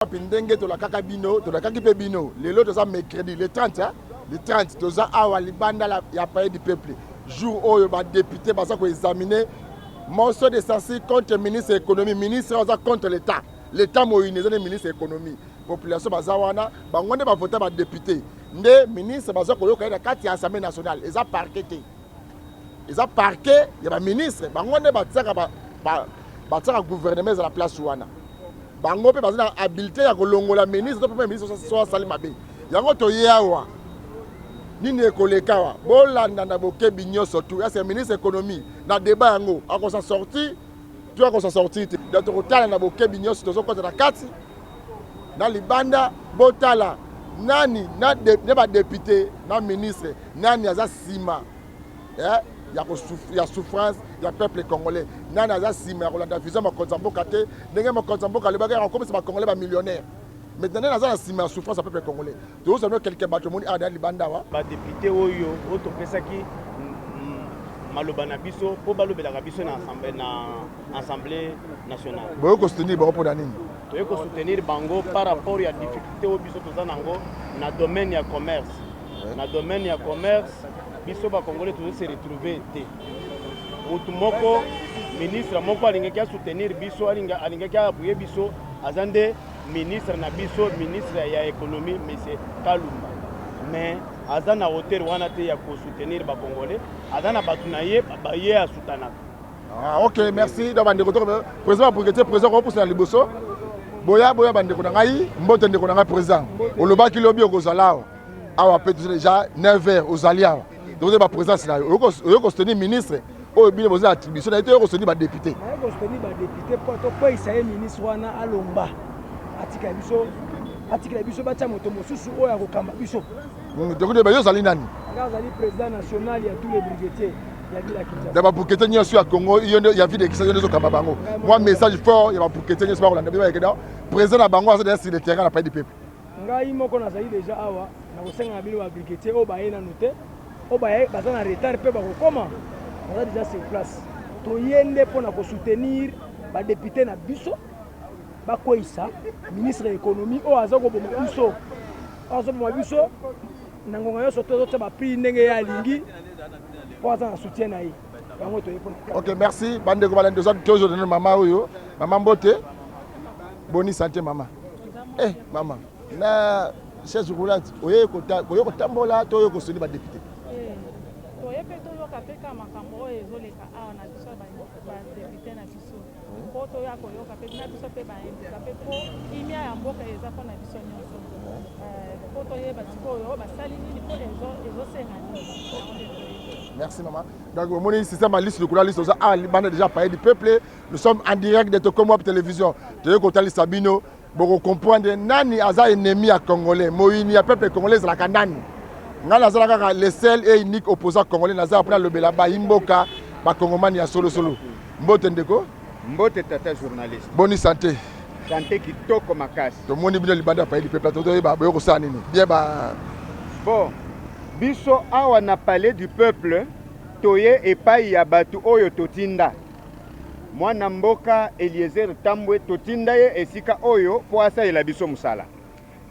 Pindenge to la kakabino, to la kakipebino. Les lots de mercredi, le 30, hein? Le 30, to za awa libanda ya paye du peuple. Jour où le député va examiner morceau de censé contre le ministre de l'économie, ministre contre l'État. L'État moïse, le ministre de l'économie. Population bazawana, bangonde va voter par député. Le ministre va voter dans la Assemblée nationale. Ils ont parqué. Ils ont parqué, il y a un ministre. Bangonde va voter le gouvernement à la place ouana. Bango pe bazana habilité ya kolongola ministre to premier ministre so sali mabe yango to yawa nini ekolekawa bolanda na bokebi nyoso tu ya c'est ministre économie na débat yango akosa sorti tu akosa sorti de to kotala na bokebi nyoso to so kota na kati na libanda botala nani na ba député na ministre nani aza sima il y a souffrance, il y a peuple congolais. Nana za sima ya kolanda vision ma konzamboka te, ndenge ma konzamboka le bagay comme c'est ba congolais ba millionnaire. Maintenant na za sima ya souffrance ya peuple congolais. To ça no quelqu'un bato moni ada libanda wa. Ba député oyo to pesaki maloba na biso po balobela ka biso na assemblée nationale. Boyo ko soutenir ba po danini. To yeko soutenir bango par rapport ya difficulté o biso to za nango na domaine ya commerce. Na domaine ya commerce biso ba congolais toujours se retrouver te mutu moko ministre moko alingaki soutenir biso alingaki appuyer biso azande ministre na biso ministre ya économie monsieur Kalumba mais azana hauteur wana te ya ko soutenir ba congolais azana batuna ye ba ye a soutenir. Ah OK, merci donc bande ko président pour que président ko na liboso boya bande ko ngai mbote ndeko na président olobaki lobi okozala awa peut déjà 9h aux alliés. Donc la présence là, on a soutenir ministre, on a bien attribution, on a soutenir député. On a soutenir député pour que ça ministre wana alomba. Atika biso bacha moto mosusu oya kokamba biso. Donc de bayo zali nani? Ngazali président national ya tous les brigadiers ya bila Kinshasa. D'abord pour que tenir sur Congo, il y a vie de qui sont kamba bango. Moi message fort, il y a pour que tenir sur Rwanda bien que président na bango ça sur le terrain na pas du peuple. Ngai moko nazali déjà awa na kosenga bilo ba brigadier o baye na noté. Obaye bazana retard pe bakokoma on a déjà sur place to yende pona ko soutenir ba député na biso ba koisa ministre de l'économie o azako bomo biso azo bomo biso nangonga yo soto to ba prix ndenge ya lingi pour azana soutien na yi bango to yepona. OK, merci bande ko balande zo toujours donner maman oyo maman Mbote boni santé maman maman na chaise roulante oye ko tambola to yo ko soutenir ba député. Merci maman. Donc mon système a liste de liste déjà parlé du peuple. Nous sommes en direct de Tokomo télévision. De côté Sabino, pour comprendre nani aza ennemi à Congolais. Moïni a peuple congolais la kanani. Le seul et unique opposant congolais Nazar après le Belaba Imboka ba Congomani ya solo Mbote ndeko Mbote tata journaliste bonne santé kitoko makasi to moni bino libanda pa di peuple to ba boyo ko nini bien ba bon biso awa na palais du peuple toye epai ya batu oyo totinda mwana mboka Eliezer Tambwe totinda ye esika oyo po asalela biso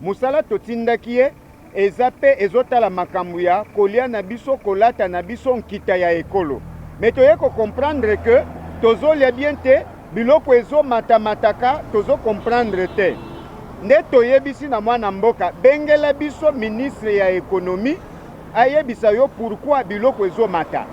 musala totinda kiye ezape ezotala makambo ya kolia na biso kolata na biso nkita ya ekolo mais toye ko comprendre que tozolia bien te biloko ezo matamataka tozo comprendre te nde toyebisi na mwana mboka bengela biso ministre ya économie ayebisa yo pourquoi biloko ezo mata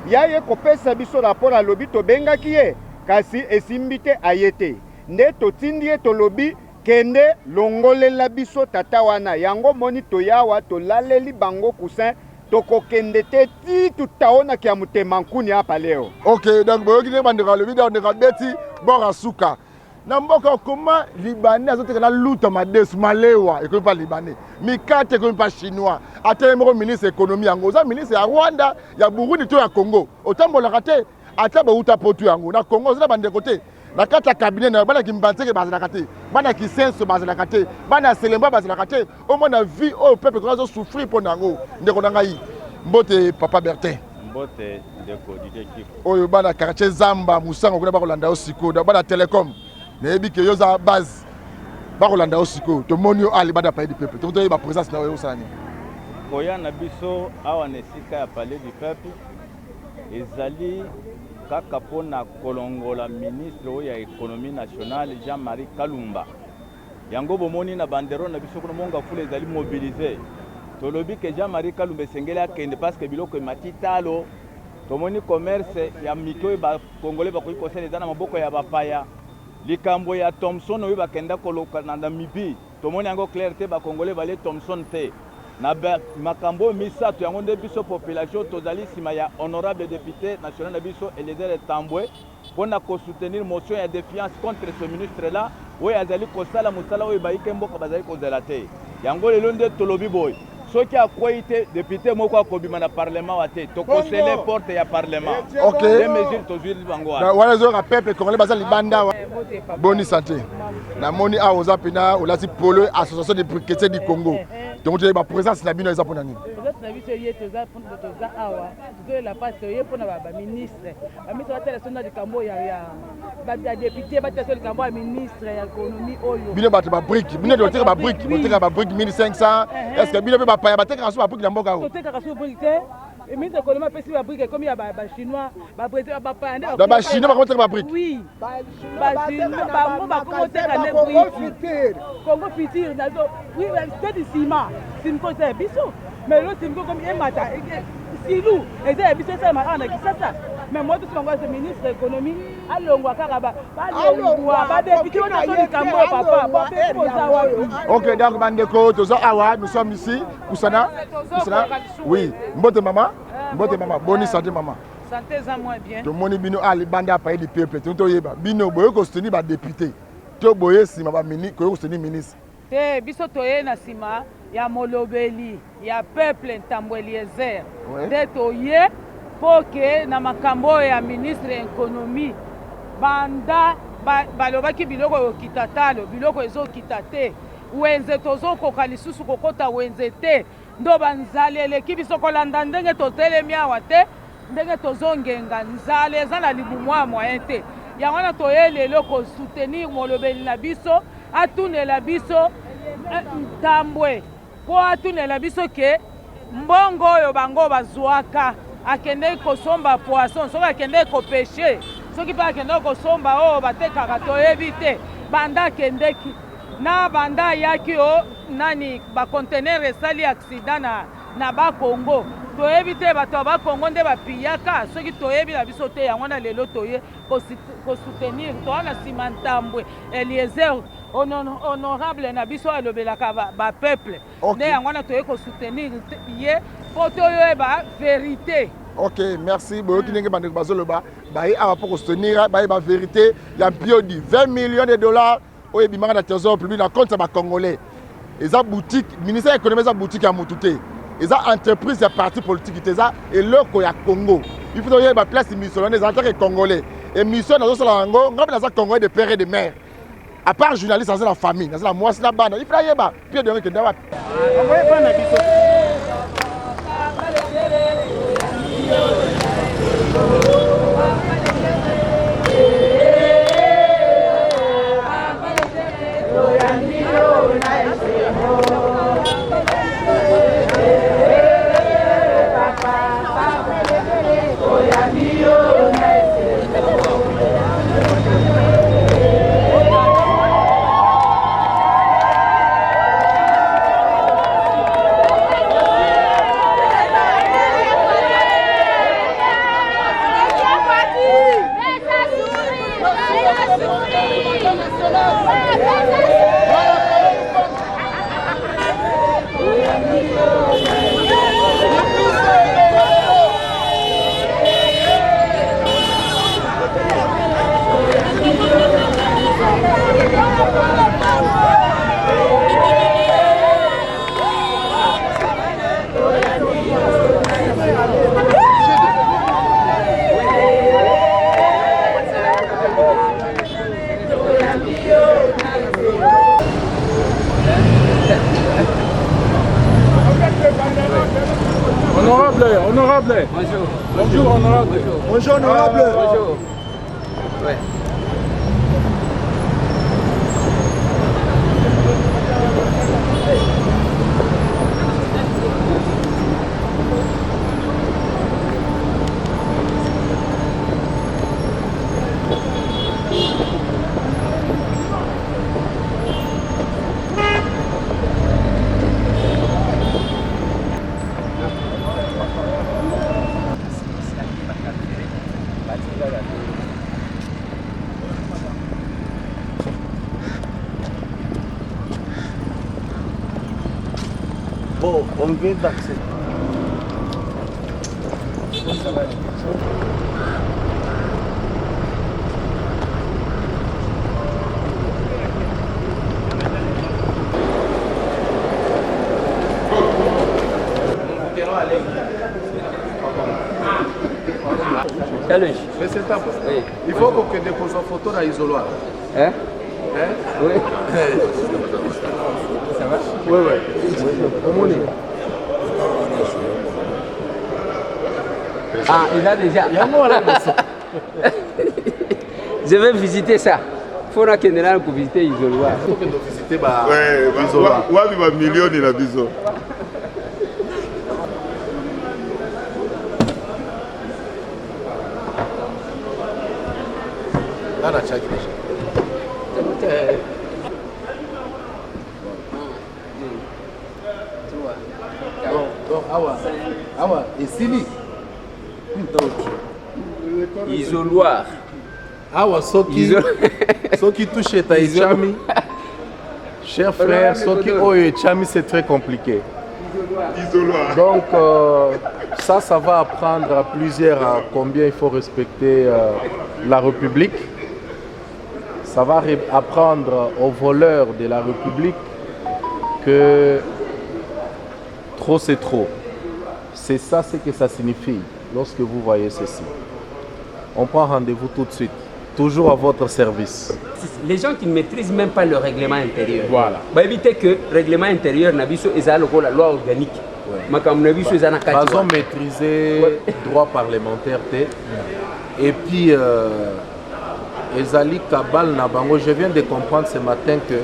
yaye kopesa biso rapport alobi tobengaki ye kasi esimbi te ayete nde totindi ye tolobi kende longolela biso tata wana yango moni toyawa tolaleli bango kusin toko kende te ti tutaona kia mutema nkuni hapa leo. OK, donc boyoki ne bandeka le video ndeka beti bora suka. Na mboka koma libanais azote na luta mades malewa et pas libanais. Mikate ko pas chinois. Ate mo ministre économie yango, za ministre ya Rwanda, ya Burundi to ya Congo. Otambola kate ata ba uta potu yango. Na Congo za bandeko te. Na kata cabinet na bana kimbantseke bazala kate bana kisenso bazala kate bana selemba bazala kate au moins na vie au peuple qu'on a souffrir pour nango ndeko ngai Mbote papa Bertin Mbote ndeko du équipe oyo bana quartier Zamba Musango kuna ba kolanda osiko da bana Telecom nebi ke yoza base bakolanda osiko tomoni yo ali bada palais du peuple totoye ba présence na yo sani koya na biso awa na esika ya palais du peuple ezali kaka mpona kolongola ministre oyo ya économie nationale Jean-Marie Kalumba yango bomoni na bandero na biso kuna monga fule ezali mobiliser tolobi ke Jean-Marie Kalumba esengeli akende parce que biloko emati talo tomoni commerce ya mike oyo bakongole bakoki kosala eza na maboko ya bapaya likambo ya Thomson oyo bakenda koloka na Namibi tomoni yango clair te bakongole bale Thomson te na makambo misato yango nde biso population tozali nsima ya honorable député national na biso Eliezer Tambwe mpona kosoutenir motion ya défiance contre ce ministre là oyo azali kosala mosala oyo bayike mboka bazali kozela te yango lelo nde tolobi boye soki akwei te député moko akobima na parlement wa te tokosele porte ya parlement les mesures tozwili bango wana ezoyoka peuple congolais baza libanda boni santé namoni awa oza mpena olati polo association de briquetiers du Congo donc toyeba présence na bino eza mpona nini présence na biso ye toza awa tozoyela mpasi toye mpona baministre batala so na likambo ya badéputé batala so likambo ya ministre ya économie oyo bino bato babrike bino toteka babrike boteka babrike 1500 est ce que bino mpe bapaya batekaka so babrike na mboka oyo totekaka so brike te ministre économie apesi babrike ekomi ya bachinois bapaya nde bachinois bakoteka babrike oui bango bakokoteka nde brike Congo Futur nazo oui c'est du ciment simko c'est biso mais le simko comme emata silu eza biso ça ma na kisasa mais moi tout bango c'est ministre économie alongwa kaka balongwa ba député on a soli kambo papa OK donc bandeko toza awa nous sommes ici kusana oui mbote mama boni santé mama santé za moi bien to moni bino ali banda pa di peuple to yeba bino boye ko soutenir ba député to boye sima ba ministre ko soutenir ministre te biso toye na sima ya molobeli ya peuple Tambwe Eliezer te toye poke na makambo ya ministre économie banda balobaki biloko yokita talo biloko ezokita te wenze tozokoka lisusu kokota wenze te ndo banzali eleki biso kolanda ndenge totelemi awa te ndenge tozongenga nzale eza na libumu ya moyen te yango wana toye lelo kosoutenir molobeli na biso atunela biso Tambwe po atunela biso ke mbongo oyo bango bazwaka akende kosomba poisson soki akende kopeshe soki mpe akende kosomba oyo batekaka toyebi te banda akendeki na banda ayaki o nani bacontener esali accident na bakongo toyebi te bato ya bakongo nde bapiyaka soki toyebi na biso te yango na lelo toye kosoutenir toa na nsima Tambwe Eliezer honorable na biso alobelaka bapeuple nde yango wana toye kosoutenir ye po toyoyeba vérité. OK merci boyoki ndenge bandeko bazoloba baye awa mpo kosoutenir baye ba vérité ya mpiodi 20 millions de dollars oyo ebimaka na trésor public na compte ya bacongolais eza boutique ministère ya économie eza boutique ya motu te eza entreprise ya parti politique te eza eloko ya Congo il faut toyeba place mission wana eza atake congolais émission nazosala yango nga mpe naza congolais de père et de mère à part journaliste naza na famille naza na mwasi na bana il faut ayeba pio de kende wapi okoyeba na biso Honorable. Bonjour. Bonjour, honorable. Bonjour, honorable. Bonjour. Ouais. Bon, on veut d'accès. Mais c'est top. Oui. Il faut que dépose une photo dans l'isoloir. Hein? Oui. Ça va? Oui, oui. Ah, il a déjà. Je vais visiter ça. Il faudra que nous visiter l'isoloir. Il faut que nous visiter l'isoloir. Oui, il y a des millions de bisous. Isoloir. Awa ce qui touche ta Chami, cher frère, ce qui oye Chami, c'est très compliqué. Isoloir. Donc ça va apprendre à plusieurs à combien il faut respecter la République. Ça va apprendre aux voleurs de la République que trop c'est trop. C'est ça ce que ça signifie lorsque vous voyez ceci. On prend rendez-vous tout de suite, toujours à votre service. Les gens qui ne maîtrisent même pas le règlement intérieur. Voilà. Bah, éviter que le règlement intérieur n'a la loi organique. Ils ont maîtrisé le droit parlementaire. Et puis, Ezali Kabal Nabango, je viens de comprendre ce matin que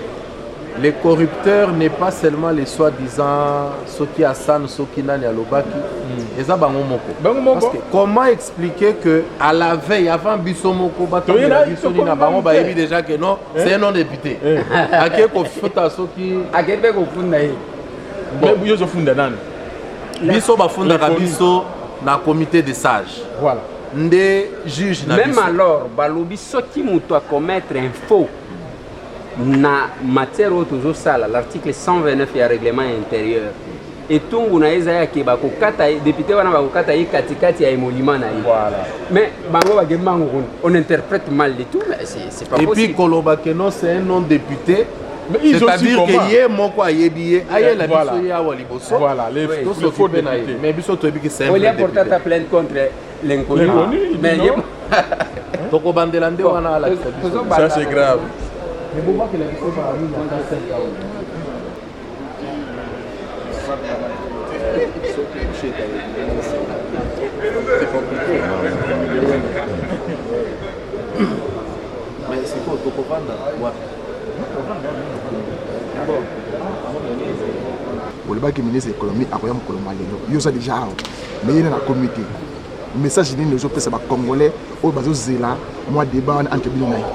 les corrupteurs n'est pas seulement les soi-disant Soki Hassan, Soki Nani Alobaki, Eza Bango Moko. Parce que comment expliquer que à la veille, avant Bissomoko, Bango Bayebi déjà que non, c'est un non-député. Ake Kofota Soki. Ake Kofunda. Mais Bouyo Zofunda Nan. Bisso Bafunda Bisso na comité de sages. Voilà. Ndé juge na même alors, Balobi Soki Mouto a commettre un faux. Na matière autour sala l'article 129 du règlement intérieur et tout on a ezaya ke ba ko kata député wana ba ko kata yi katikati ya émonument na yi voilà mais bango ba gemba on interprète mal du tout mais c'est pas possible. Et puis Koloba que non c'est un non député, c'est-à-dire que yé moko ayebiye aye la biso ya wa liboso voilà les faux députés mais biso to ebi que c'est un député. On a porté ta plainte contre l'inconnu mais toko bandelande wana la ça c'est grave. Mais bon, que la question va arriver dans la scène. C'est compliqué. Mais c'est quoi, tu peux vendre? Pour le bac ministre de l'économie, après on peut le il y a déjà mais il y a un comité. Le message de nos autres, c'est que les Congolais, au bas de Zéla, moi débat entre Bilinaï.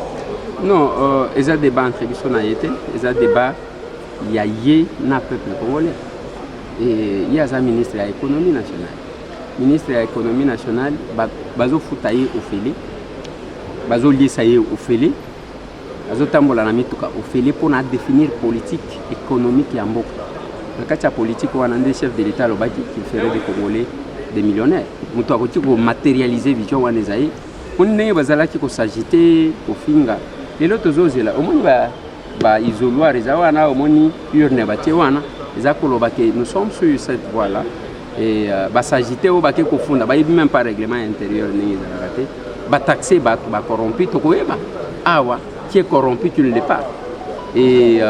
Non, il y a un débat entre les il y a un débat, il y a un peuple congolais. Et il y a un ministre de l'économie nationale. Le ministre de l'économie nationale, il y a un Ophélie, il y a un Ophélie, il y a un Ophélie pour définir la politique économique et en Dans le cas de la politique, il y a un chef de l'État qui ferait des Congolais des millionnaires. Il y a un matérialiser la vision de l'État. On a s'agiter au finga. Les autres choses là, au moins isoloir les awana, au moins urne batewana, les akolobake. Nous sommes sur cette voie là et s'agiter au baké kofunda, même pas règlement intérieur ni raté. Taxer, corrompu, tokoeba. Ah ouais, qui est corrompu tu ne l'es pas. Et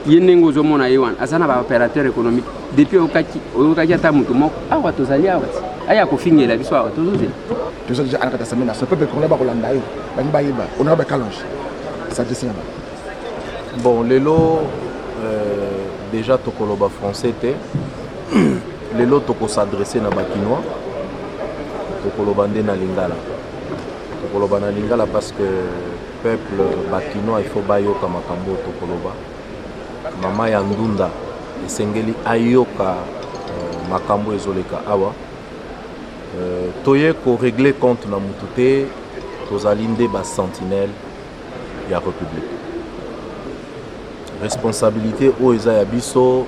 yenengo zomona yewan, azana ba opérateur économique depuis okaki ata mutu moko. Ah ouais, tozali awa. Aya kofinga la biso awa tozoze. Tu as déjà arrêté ça maintenant. Ce peuple congolais va Rolanda yo. On a un calonge. Ça descend. Bon, lelo déjà tokoloba français té. Lelo toko s'adresser na bakinois. Tokoloba ndé na lingala. Tokoloba na lingala parce que peuple bakinois il faut bayoka makambo tokoloba. Mama ya ndunda esengeli ayoka makambo ezoleka awa. Toye ko régler compte na mutute tozalinde ba sentinelle ya république. Responsabilité o eza ya biso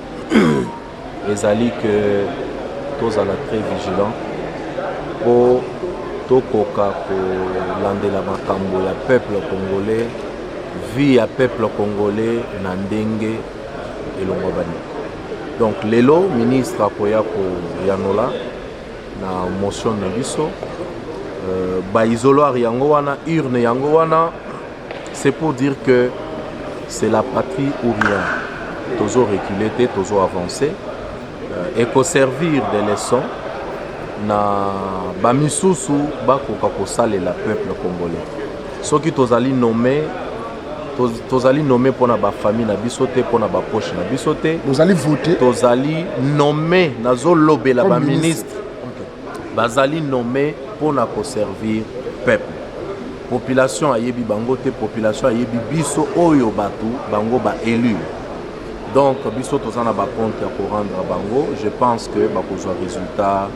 ezali que tozala très vigilant po tokoka kolandela makambo ya peuple congolais, vie ya peuple congolais na ndenge elongo bani. Donc lelo ministre akoya koyanola na motion na biso ba isoloir yango wana, urne yango wana, c'est pour dire que c'est la patrie ou rien. Tozo reculer, tozo avancer et ko servir des leçons na bamisusu bakoka kosalela peuple congolais. Soki tozali nommé pour na ba famille na bisote, pour na ba poche na bisote, tozali voter, tozali nommé nazo lobela ba ministre, bazali nommé pour na ko servir peuple. Population ayebi bango te, population ayebi biso oyo batu bango ba élu. Donc biso tozana ba compte ya ko rendre bango, je pense que ba kozwa résultat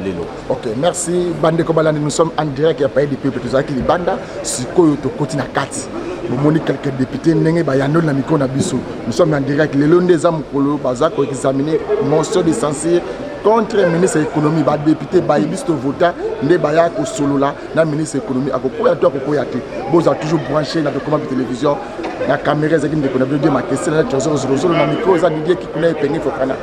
lelo. Ok, merci Bande Kobalandi, nous sommes en direct ya pays du peuple tozaki libanda sikoyo to kotina kati. Bomoni quelques députés ndenge ba yandol na mikona biso. Nous sommes en direct lelo ndeza mukolo baza ko examiner motion de censure contre le ministre de l'économie, ba député ba ibisto vota nde baya ko solola na ministre de l'économie akokoya to akokoya te. Boza toujours branché na document de télévision na caméra ezaki ndeko na bio de ma question na trésor zolo na micro za Didier qui connaît pengé fokana.